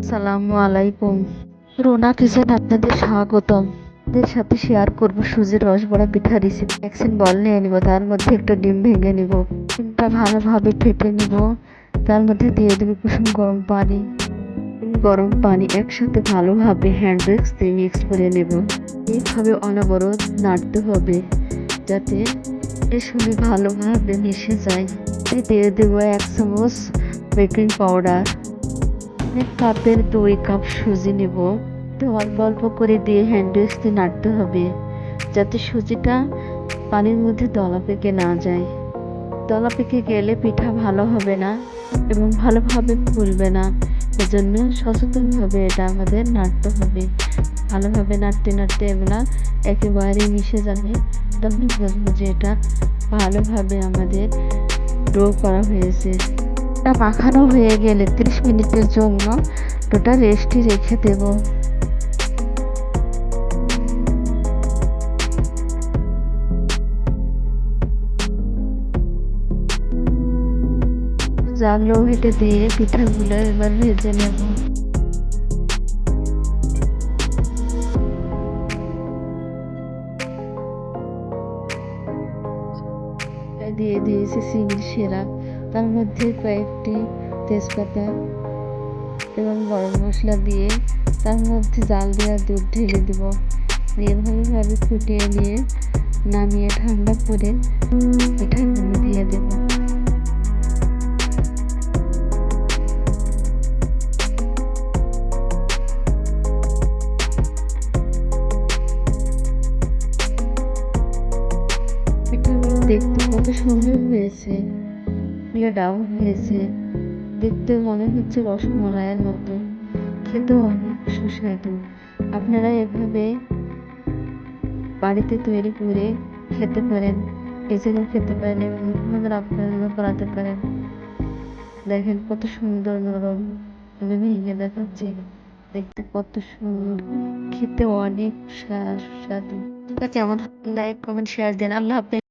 আসসালামু আলাইকুম। রোনা কিচেন আপনাদের স্বাগতম। এর সাথে শেয়ার করব সুজির রসবড়া পিঠা রেসিপি। ভ্যাকসিন বল নিয়ে নিব, তার মধ্যে একটা ডিম ভেঙে নিব, ডিমটা ভালোভাবে ফেটে নিব, তার মধ্যে দিয়ে দেবো কুসুম গরম পানি একসাথে ভালোভাবে হ্যান্ড উইক্স দিয়ে মিক্স করে নেব। এইভাবে অনবরত নাড়তে হবে যাতে এসবে ভালোভাবে মিশে যায়। দিয়ে দেবো 1 চামচ বেকিং পাউডার। 1 কাপের 2 কাপ সুজি নেব। তো অল্প অল্প করে দিয়ে হ্যান্ড উইক্স দিয়ে নাড়তে হবে যাতে সুজিটা পানির মধ্যে দলা পেকে না যায়। দলা পেকে গেলে পিঠা ভালো হবে না এবং ভালোভাবে ফুলবে না। এজন্য সচেতনভাবে এটা আমাদের নাড়তে হবে। ভালোভাবে নাড়তে নাড়তে এগুলা একেবারে মিশে যাবে, তখন বুঝবো যে এটা ভালোভাবে আমাদের ডো করা হয়েছে। এটা মাখানো হয়ে গেলে 30 মিনিটের জন্য ওটা রেস্টে রেখে দেব। জানলো হেঁটে দিয়ে পিঠাগুলো এবার ভেজে নেব। দিয়ে দিয়েছি চিনির শিরা, তার মধ্যে কয়েকটি তেজপাতা এবং গরম মশলা দিয়ে তার মধ্যে জাল দেওয়া দুধ ঢেলে দেব। দিয়ে ভালোভাবে ফুটিয়ে নিয়ে নামিয়ে ঠান্ডা করে পিঠাগুলো দিয়ে দেব। পিঠাগুলো দেখতে কত সুন্দর হয়েছে, ডাউন হয়েছে, দেখতে মনে হচ্ছে রসমালাইয়ের মতো, খেতেও অনেক সুস্বাদু। আপনারা এভাবে বাড়িতে তৈরি করে খেতে পারেন, নিজেরাও খেতে পারেন এবং আপনারাও করাতে পারেন। দেখেন কত সুন্দর নরম, আমি ভেঙে দেখাচ্ছি, দেখতে কত সুন্দর, খেতে অনেক সুস্বাদু। কেমন লাইক কমেন্ট শেয়ার দেন। আল্লাহ হাফেজ।